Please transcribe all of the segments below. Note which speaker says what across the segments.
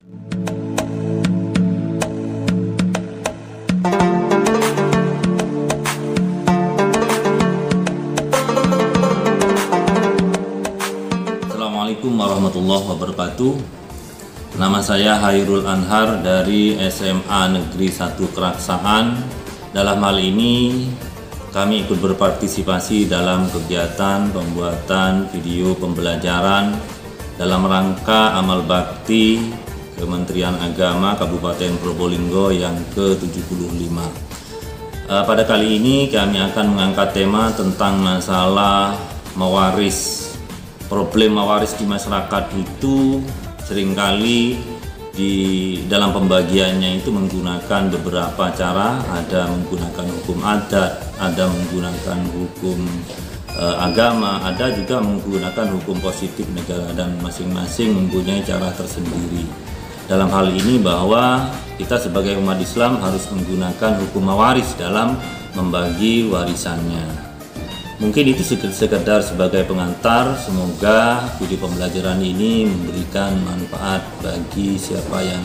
Speaker 1: Assalamualaikum warahmatullahi wabarakatuh. Nama saya Hairul Anhar dari SMA Negeri 1 Keraksaan. Dalam hal ini kami ikut berpartisipasi dalam kegiatan pembuatan video pembelajaran dalam rangka amal bakti Kementerian Agama Kabupaten Probolinggo yang ke-75. Pada kali ini kami akan mengangkat tema tentang masalah mewaris. Problem mewaris di masyarakat itu seringkali di dalam pembagiannya itu menggunakan beberapa cara, ada menggunakan hukum adat, ada menggunakan hukum agama, ada juga menggunakan hukum positif negara, dan masing-masing mempunyai cara tersendiri. Dalam hal ini bahwa kita sebagai umat Islam harus menggunakan hukum mewaris dalam membagi warisannya. Mungkin itu sekedar sebagai pengantar. Semoga video pembelajaran ini memberikan manfaat bagi siapa yang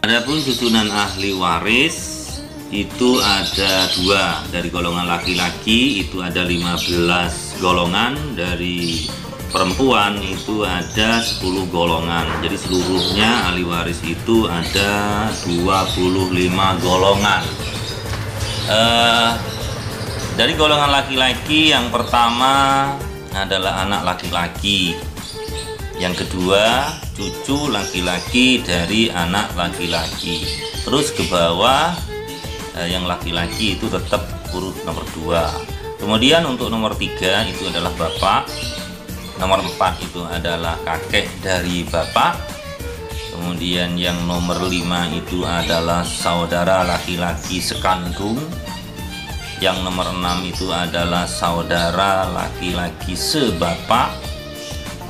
Speaker 1: Adapun susunan ahli waris itu ada 2, dari golongan laki-laki itu ada 15 golongan, dari perempuan itu ada 10 golongan. Jadi seluruhnya ahli waris itu ada 25 golongan. Dari golongan laki-laki yang pertama adalah anak laki-laki, yang kedua cucu laki-laki dari anak laki-laki, terus ke bawah yang laki-laki itu tetap urut nomor 2. Kemudian untuk nomor 3 itu adalah bapak, nomor 4 itu adalah kakek dari bapak, kemudian yang nomor 5 itu adalah saudara laki-laki sekandung, yang nomor 6 itu adalah saudara laki-laki sebapak,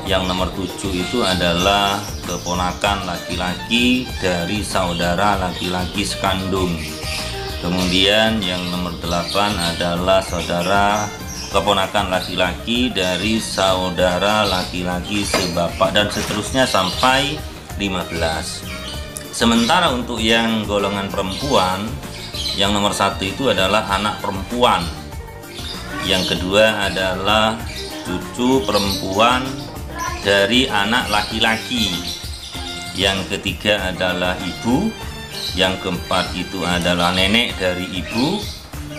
Speaker 1: yang nomor 7 itu adalah keponakan laki-laki dari saudara laki-laki sekandung. Kemudian yang nomor 8 adalah saudara keponakan laki-laki dari saudara laki-laki sebapak, dan seterusnya sampai 15. Sementara untuk yang golongan perempuan, yang nomor 1 itu adalah anak perempuan, yang kedua adalah cucu perempuan dari anak laki-laki, yang ketiga adalah ibu, yang keempat itu adalah nenek dari ibu,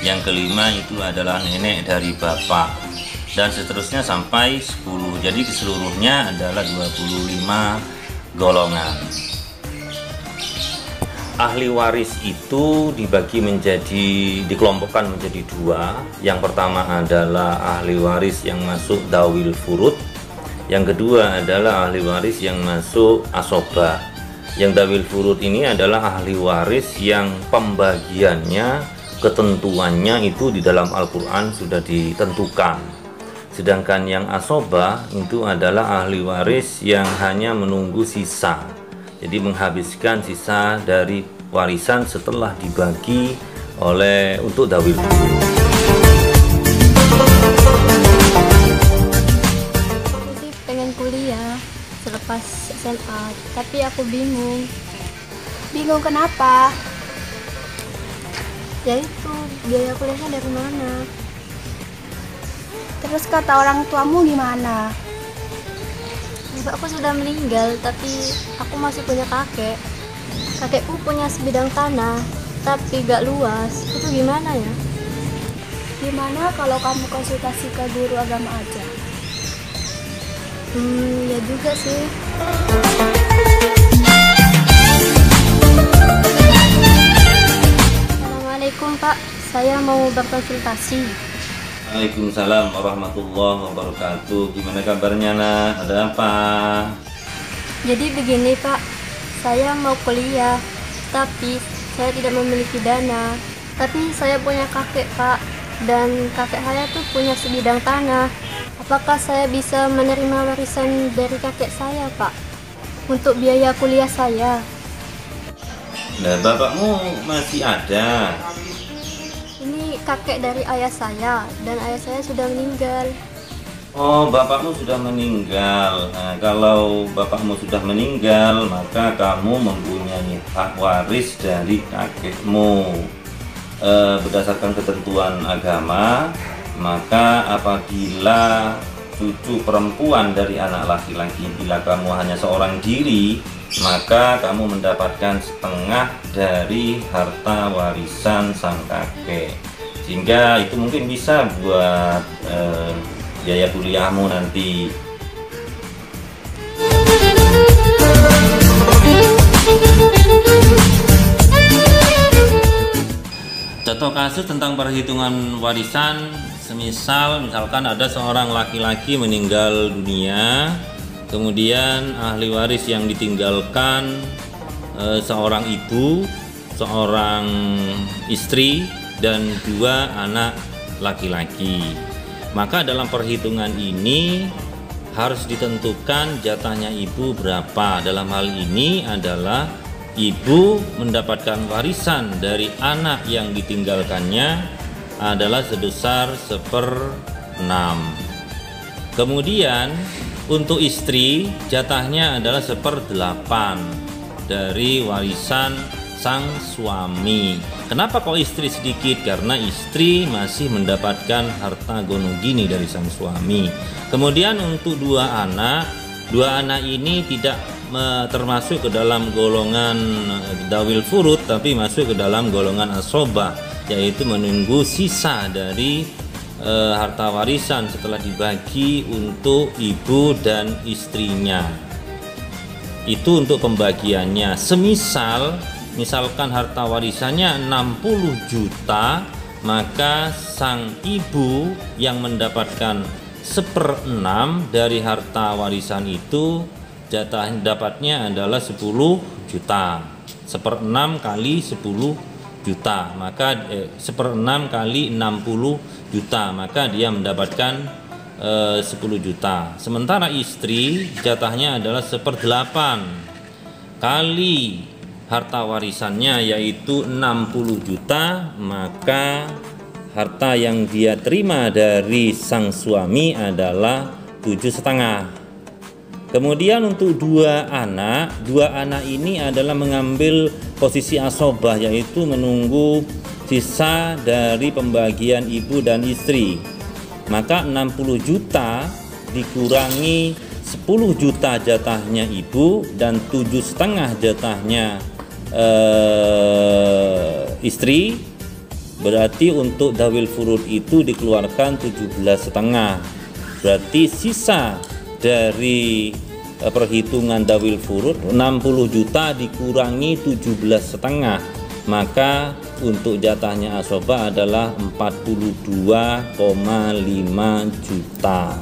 Speaker 1: yang kelima itu adalah nenek dari bapak, dan seterusnya sampai 10. Jadi keseluruhnya adalah 25 golongan. Ahli waris itu dikelompokkan menjadi 2. Yang pertama adalah ahli waris yang masuk dawil furud, yang kedua adalah ahli waris yang masuk asobah. Yang dawil furud ini adalah ahli waris yang pembagiannya, ketentuannya itu di dalam Al-Quran sudah ditentukan. Sedangkan yang asobah itu adalah ahli waris yang hanya menunggu sisa, jadi menghabiskan sisa dari warisan setelah dibagi untuk dawil furud.
Speaker 2: Aku sih pengen kuliah selepas SMA, tapi aku bingung.
Speaker 3: Bingung kenapa?
Speaker 2: Ya itu, biaya kuliahnya dari mana?
Speaker 3: Terus kata orang tuamu gimana?
Speaker 2: Bapakku sudah meninggal, tapi aku masih punya kakek. Kakekku punya sebidang tanah, tapi gak luas. Itu gimana ya?
Speaker 3: Gimana kalau kamu konsultasi ke guru agama aja?
Speaker 2: Ya juga sih. Assalamualaikum Pak, saya mau berkonsultasi.
Speaker 1: Waalaikumsalam warahmatullahi wabarakatuh. Gimana kabarnya nak? Ada apa?
Speaker 2: Jadi begini Pak, saya mau kuliah, tapi saya tidak memiliki dana. Tapi saya punya kakek Pak, dan kakek saya tuh punya sebidang tanah. Apakah saya bisa menerima warisan dari kakek saya Pak untuk biaya kuliah saya?
Speaker 1: Nah, bapakmu masih ada?
Speaker 2: Ini kakek dari ayah saya, dan ayah saya sudah meninggal.
Speaker 1: Oh, bapakmu sudah meninggal. Nah, kalau bapakmu sudah meninggal, maka kamu mempunyai hak waris dari kakekmu. Berdasarkan ketentuan agama, maka apabila cucu perempuan dari anak laki-laki, bila kamu hanya seorang diri, maka kamu mendapatkan setengah dari harta warisan sang kakek, sehingga itu mungkin bisa buat biaya kuliahmu nanti. Contoh kasus tentang perhitungan warisan, misalkan ada seorang laki-laki meninggal dunia, kemudian ahli waris yang ditinggalkan seorang ibu, seorang istri, dan 2 anak laki-laki. Maka dalam perhitungan ini harus ditentukan jatahnya ibu berapa. Dalam hal ini adalah ibu mendapatkan warisan dari anak yang ditinggalkannya adalah sebesar 1/6. Kemudian untuk istri jatahnya adalah 1/8 dari warisan sang suami. Kenapa kok istri sedikit? Karena istri masih mendapatkan harta gonogini dari sang suami. Kemudian untuk 2 anak ini tidak termasuk ke dalam golongan dawil furud, tapi masuk ke dalam golongan asobah, yaitu menunggu sisa dari harta warisan setelah dibagi untuk ibu dan istrinya. Itu untuk pembagiannya. Misalkan harta warisannya 60 juta, maka sang ibu yang mendapatkan 1/6 dari harta warisan itu jatah dapatnya adalah 10 juta. 1/6 kali 10 juta, maka 1/6 kali 60 juta, maka dia mendapatkan 10 juta. Sementara istri jatahnya adalah 1/8 kali harta warisannya, yaitu 60 juta, maka harta yang dia terima dari sang suami adalah 7,5. Kemudian untuk 2 anak ini adalah mengambil posisi asobah, yaitu menunggu sisa dari pembagian ibu dan istri. Maka 60 juta dikurangi 10 juta jatahnya ibu dan 7,5 jatahnya istri. Berarti untuk dawil furud itu dikeluarkan 17,5. Berarti sisa dari perhitungan dawil furud 60 juta dikurangi 17,5, maka untuk jatahnya asobah adalah 42,5 juta.